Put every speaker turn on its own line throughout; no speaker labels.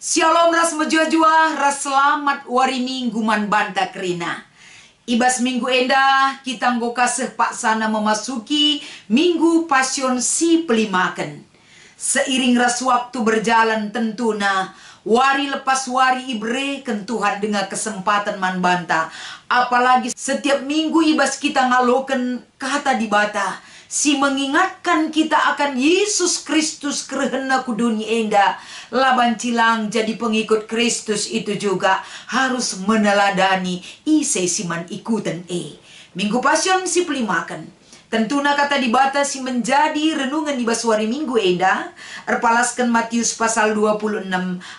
Shalom ras mejua-jua, ras selamat wari minggu man banta kerina. Ibas minggu enda kita nggo kasih paksana memasuki minggu pasion si pelimaken. Seiring ras waktu berjalan tentuna, wari lepas wari ibreken Tuhan dengan kesempatan man banta. Apalagi setiap minggu ibas kita ngaloken kata di bata. Si mengingatkan kita akan Yesus Kristus kerana ku dunia enda. Laban cilang jadi pengikut Kristus itu juga harus meneladani ise siman ikutan Minggu Pasion si pelimakan. Tentuna kata di bata si menjadi renungan di baswari minggu enda. Erpalaskan Matius pasal 26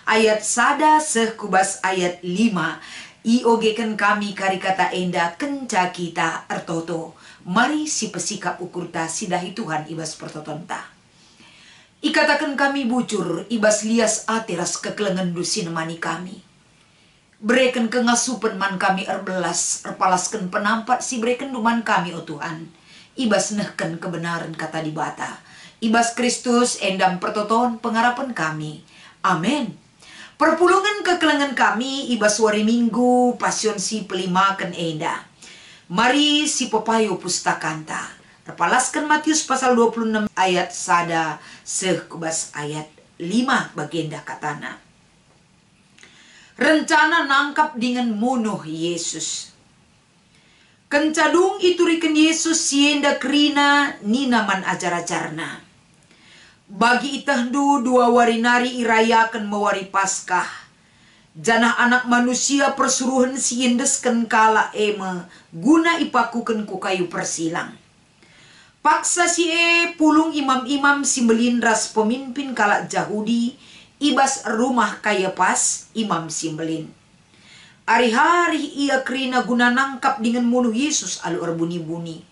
ayat sada sekubas ayat 5. Iogeken kami kari kata enda kenca kita ertoto. Mari si pesikap ukurta sidahi Tuhan ibas pertotonta. Ikatakan kami bujur ibas lias ateras kekelengan dusi nemani kami. Bereken kengasupen man kami erbelas, erpalaskan penampat si bereken duman kami o Tuhan. Ibas nehken kebenaran kata di bata. Ibas Kristus endam pertoton pengharapan kami. Amin. Perpulungan kekelengan kami ibas wari minggu pasion si pelimakan enda. Mari si pepayo pustakanta. Terpalaskan Matius pasal 26 ayat sada sekubas ayat 5 bagian katana. Rencana nangkap dengan munuh Yesus. Kencadung iturikan Yesus sienda kerina ninaman ajar-ajarna. Bagi itahdu dua warinari irayakan mewari Paskah. Janah anak manusia persuruhan siindesken kala eme guna ipakuken ku kayu persilang. Paksa si pulung imam-imam si melindras pemimpin kala Yahudi ibas rumah Kayapas imam simbelin. Hari-hari ia kerina guna nangkap dengan munuh Yesus alu erbuni-buni.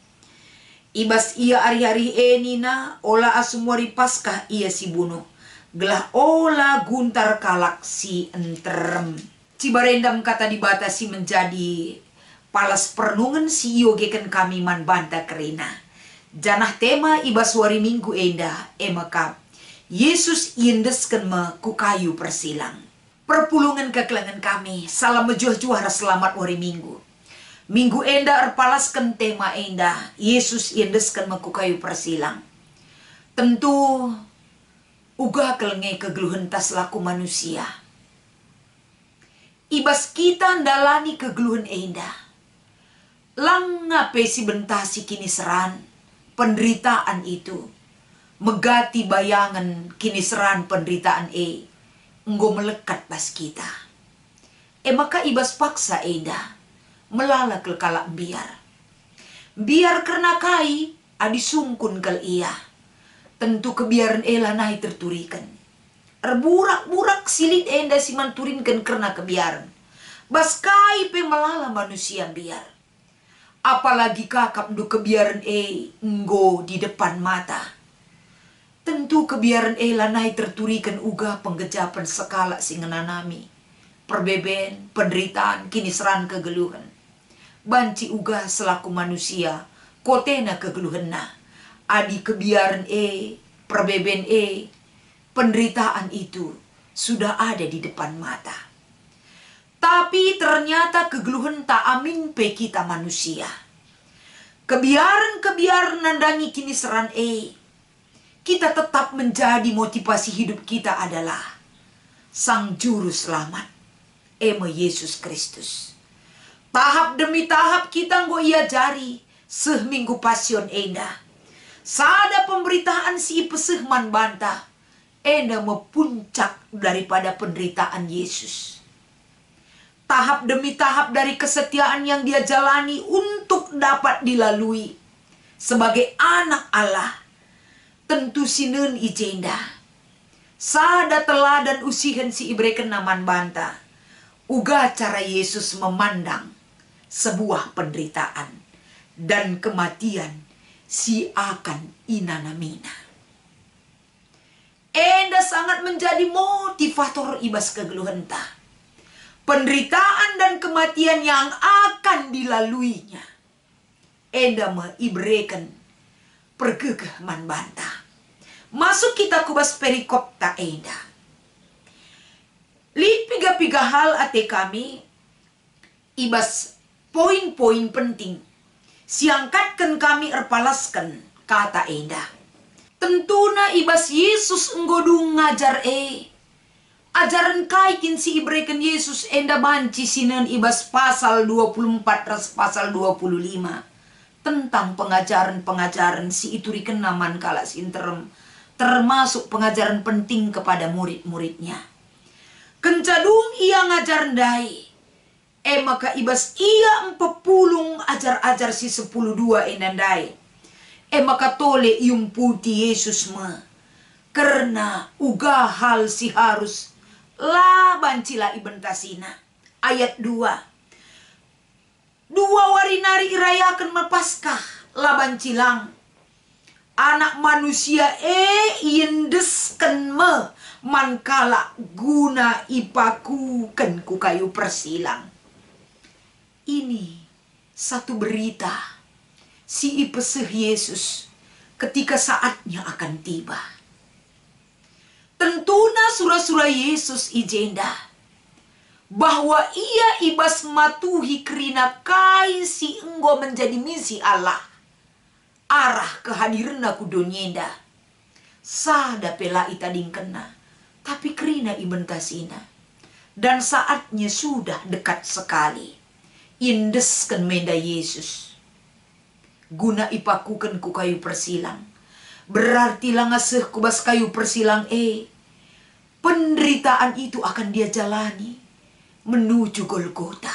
Ibas ia hari-hari nina ola asumwari Paskah ia si bunuh. Gelah ola guntar kalak si enterem. Cibarendam kata di bata si menjadi palas pernungan si iogeken kami man banta kerina. Janah tema ibas wari minggu enda emakap. Yesus iendesken me ku kayu persilang. Perpulungan kekelangan kami. Salam mejuah-juah selamat wari minggu. Minggu enda erpalaskan tema enda. Yesus iendesken me ku kayu persilang. Tentu uga kelenge kegeluhan tas laku manusia. Ibas kita ndalani kegeluhan enda. Langape si bentasi kini seran penderitaan itu. Megati bayangan kini seran penderitaan enggo melekat pas kita. Maka ibas paksa enda. Melala kelkalak biar. Biar karena kai adi sungkun kel iya. Tentu kebiaran ela nahi terturikan. Erburak-burak silit enda si manturinkan karena kebiaran. Baskai pe melala manusia biar. Apalagi kakap du kebiaran enggo di depan mata. Tentu kebiaran ela nahi terturikan uga penggejapan sekala singenanami. Perbeben, penderitaan, kini seran kegeluhan. Banci uga selaku manusia, kotena kegeluhan na. Adi kebiaran perbeben penderitaan itu sudah ada di depan mata. Tapi ternyata kegeluhan tak amin pe kita manusia. Kebiaran nandangi kini seran kita tetap menjadi motivasi hidup kita adalah Sang Juru Selamat, Yesus Kristus. Tahap demi tahap kita nggo ia jari seminggu pasion enda. Sada pemberitaan si peseh man banta. Enda mepuncak daripada penderitaan Yesus. Tahap demi tahap dari kesetiaan yang dia jalani untuk dapat dilalui. Sebagai anak Allah. Tentu sinen ijenda. Sada teladan usihan si ibreken naman banta. Uga cara Yesus memandang sebuah penderitaan dan kematian si akan inanamina. Enda sangat menjadi motivator ibas kegeluhan ta. Penderitaan dan kematian yang akan dilaluinya. Enda meibreken pergegah man banta. Masuk kita kubas perikop ta enda. piga hal ate kami, ibas poin-poin penting. Siangkatkan kami erpalaskan kata enda. Tentuna ibas Yesus enggodung ngajar ajaran kaikin si ibreken Yesus enda banci sinen ibas pasal 24 ras pasal 25. Tentang pengajaran-pengajaran si ituriken naman kala sinterem, termasuk pengajaran penting kepada murid-muridnya. Kencadung ia ngajar ndai. Maka ibas ia empepulung ajar-ajar si 12 enandai. Maka tole ium puti Yesus me. Karena uga hal si harus la bancila ibentasina. Ayat 2. Dua warinari irayakan Paskah laban cilang. Anak manusia indesken me mankala guna ipakuken ku kayu persilang. Ini satu berita si ipeseh Yesus ketika saatnya akan tiba. Tentuna surah-surah Yesus ijenda bahwa ia ibas matuhi kerina kai si enggo menjadi misi Allah. Arah kehadiran aku donyenda. Sada pela itading kena. Tapi kerina ibentasina. Dan saatnya sudah dekat sekali. Indesken menda Yesus. Guna ipakuken ku kayu persilang. Berarti langaseh kubas kayu persilang penderitaan itu akan dia jalani menuju Golgota.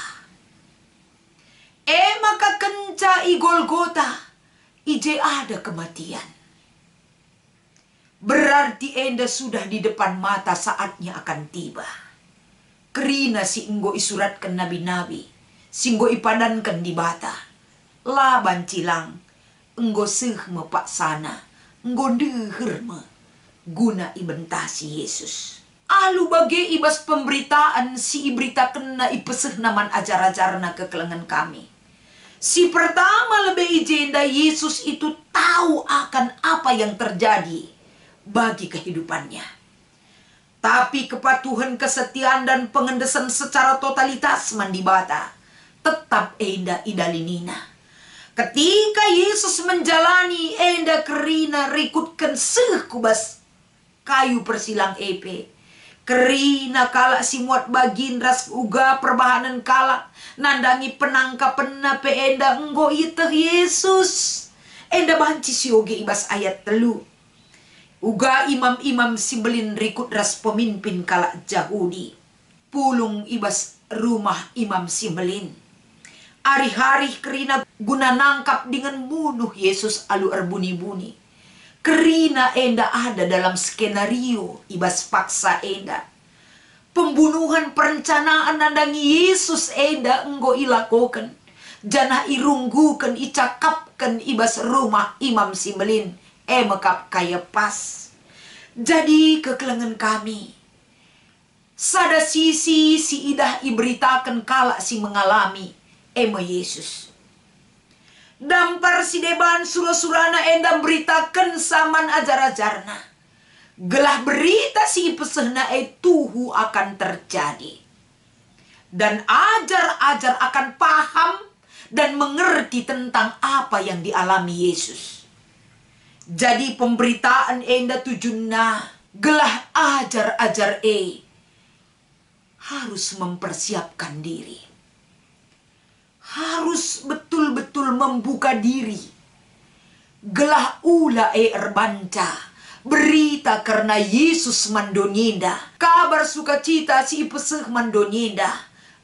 Maka kenca i Golgota ije ada kematian. Berarti enda sudah di depan mata saatnya akan tiba. Kerina si enggo isuratkan nabi-nabi, singgo ipadankan di bata. Laban cilang, enggo seh mepak sana, enggo deher me, guna ibentasi Yesus. Alu bagi ibas pemberitaan si ibrita kena ipeseh naman ajar-ajarna kekelengan kami. Si pertama lebih ijenda Yesus itu tahu akan apa yang terjadi bagi kehidupannya. Tapi kepatuhan, kesetiaan dan pengendesan secara totalitas mandibata tetap enda idalinina. Ketika Yesus menjalani enda kerina rikutkan seh kubas kayu persilang Kerina kalak simuat bagin ras uga perbahanan kalak nandangi penangkapan pe enda enggo iteh Yesus. Enda banci sioge ibas ayat 3. Uga imam-imam simbelin rikut ras pemimpin kalak Yahudi. Pulung ibas rumah imam simbelin. Ari-hari kerina guna nangkap dengan bunuh Yesus alu erbuni-buni. Kerina enda ada dalam skenario ibas paksa enda. Pembunuhan perencanaan nandangi Yesus enda enggo ilakokan. Jana irunggukan icakapkan ibas rumah imam simbelin. Mekap kaya pas. Jadi kekelengan kami. Sada sisi si idah iberitakan kala si mengalami Yesus. Dampar si deban surah-surana endam beritakan saman ajar-ajarna. Gelah berita si pesehna tuhu akan terjadi. Dan ajar-ajar akan paham dan mengerti tentang apa yang dialami Yesus. Jadi pemberitaan enda tujunna gelah ajar-ajar harus mempersiapkan diri. Harus betul-betul membuka diri. Gelah ula erbanca. Berita karena Yesus mandonyenda. Kabar sukacita si peseh mandonyenda.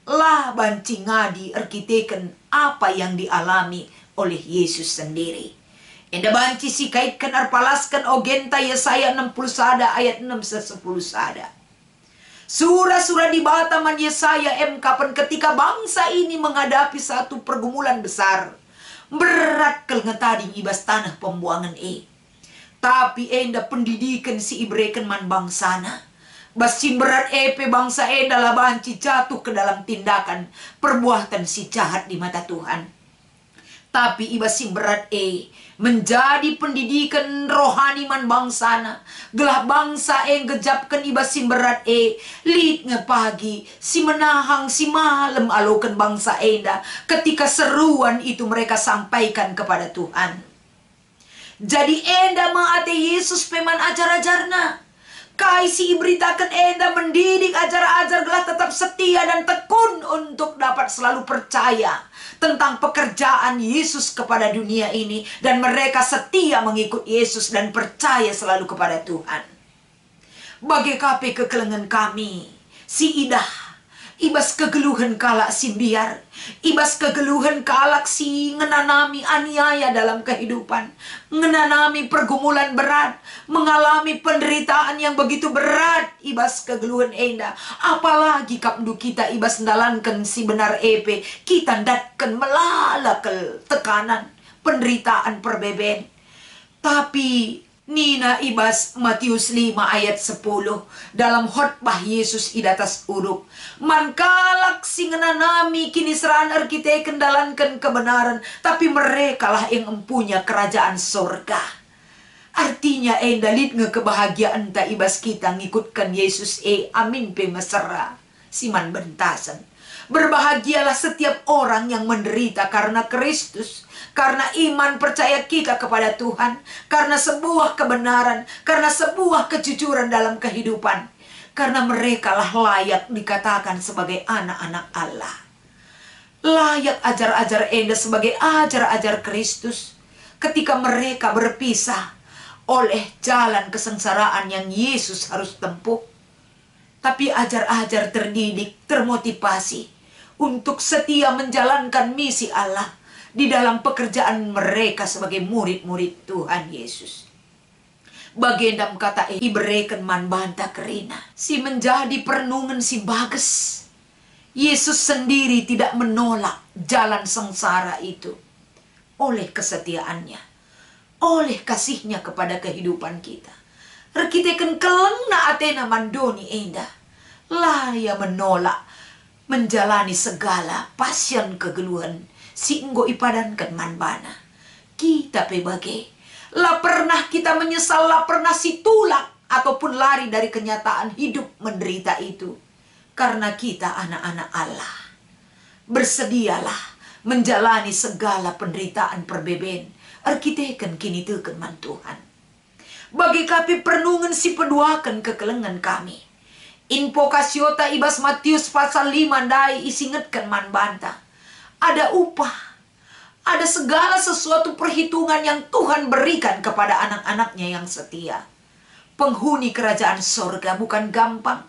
Lah banci ngadi arkiteken apa yang dialami oleh Yesus sendiri. Enda banci si kaitkan arpalaskan ogenta Yesaya 60 sada ayat 6 10 sada. Surah-surah di Bataman Yesaya kapan ketika bangsa ini menghadapi satu pergumulan besar. Berat kelengetading ibas tanah pembuangan Tapi enda pendidikan si ibreken man bangsana. Basim berat bangsa enda lah banci jatuh ke dalam tindakan perbuatan si jahat di mata Tuhan. Tapi iba si berat menjadi pendidikan rohani man bangsana. Gelah bangsa gejapkan iba si berat lid pagi si menahang si malam alokan bangsa enda. Ketika seruan itu mereka sampaikan kepada Tuhan. Jadi enda maate Yesus peman ajar-ajarna. Kai si beritakan enda mendidik ajar-ajar gelah tetap setia dan tekun untuk dapat selalu percaya tentang pekerjaan Yesus kepada dunia ini. Dan mereka setia mengikut Yesus dan percaya selalu kepada Tuhan. Bagi kape kekelengan kami, si idah, ibas kegeluhan kalak si biar, ibas kegeluhan kalak si ngenanami aniaya dalam kehidupan, ngenanami pergumulan berat, mengalami penderitaan yang begitu berat, ibas kegeluhan enda. Apalagi kapdu kita ibas ndalankan si benar kita ndatkan melalakel tekanan, penderitaan perbeben. Tapi Nina ibas Matius 5 ayat 10 dalam khotbah Yesus idatas uruk. Mankalak singenanami kini seraan kita kendalankan kebenaran, tapi mereka lah yang empunya kerajaan sorga. Artinya dalit kebahagiaan ta ibas kita ngikutkan Yesus amin pe mesra siman bentasan. Berbahagialah setiap orang yang menderita karena Kristus, karena iman percaya kita kepada Tuhan, karena sebuah kebenaran, karena sebuah kejujuran dalam kehidupan. Karena mereka lah layak dikatakan sebagai anak-anak Allah. Layak ajar-ajar enda sebagai ajar-ajar Kristus ketika mereka berpisah oleh jalan kesengsaraan yang Yesus harus tempuh. Tapi ajar-ajar terdidik, termotivasi untuk setia menjalankan misi Allah di dalam pekerjaan mereka sebagai murid-murid Tuhan Yesus. Bagendam kata ibereken man banta kerina, si menjadi perenungan si bagus. Yesus sendiri tidak menolak jalan sengsara itu oleh kesetiaannya, oleh kasihnya kepada kehidupan kita. Rekiteken kelengna atena mandoni enda, laya menolak menjalani segala pasien kegeluhan si enggo ipadankan manbana. Kita pebage, lah pernah kita menyesal, lah pernah si tulak ataupun lari dari kenyataan hidup menderita itu. Karena kita anak-anak Allah, bersedialah menjalani segala penderitaan perbeben. Arkiteken kini teken man Tuhan. Bagi kami perenungan si peduakan kekelengan kami. Info kasiota ibas Matius pasal 5 dai isingetkan man banta. Ada upah, ada segala sesuatu perhitungan yang Tuhan berikan kepada anak-anaknya yang setia. Penghuni kerajaan sorga bukan gampang.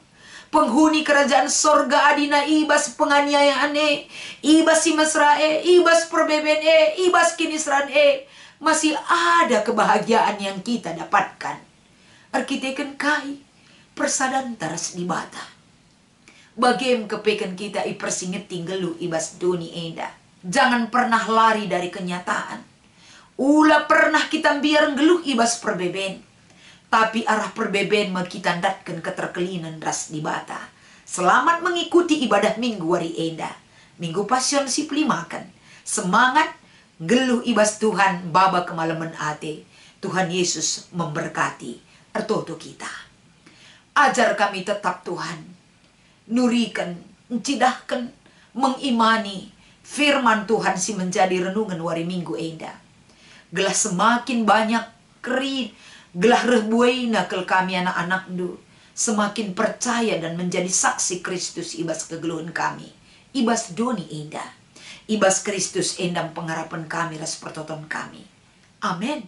Penghuni kerajaan sorga adina ibas penganiayaan ibas si mesra ibas perbeben ibas kinisran masih ada kebahagiaan yang kita dapatkan. Arkiteken kai persadan taras di bata. Bagem kepeken kita ipersinget tinggelu ibas doni enda. Jangan pernah lari dari kenyataan. Ula pernah kita biar geluh ibas perbeben. Tapi arah perbeben kita datkan keterkelinan ras di bata. Selamat mengikuti ibadah minggu wari enda. Minggu pasion si pelimakan. Semangat geluh ibas Tuhan baba kemalaman ate. Tuhan Yesus memberkati ertoto kita. Ajar kami tetap Tuhan, nurikan, mencidahkan, mengimani firman Tuhan si menjadi renungan wari minggu enda. Gelah semakin banyak kerid, gelah rebuaina kel kami anak-anak du, semakin percaya dan menjadi saksi Kristus ibas kegeluhan kami, ibas doni enda, ibas Kristus endam pengharapan kami ras pertoton kami. Amin.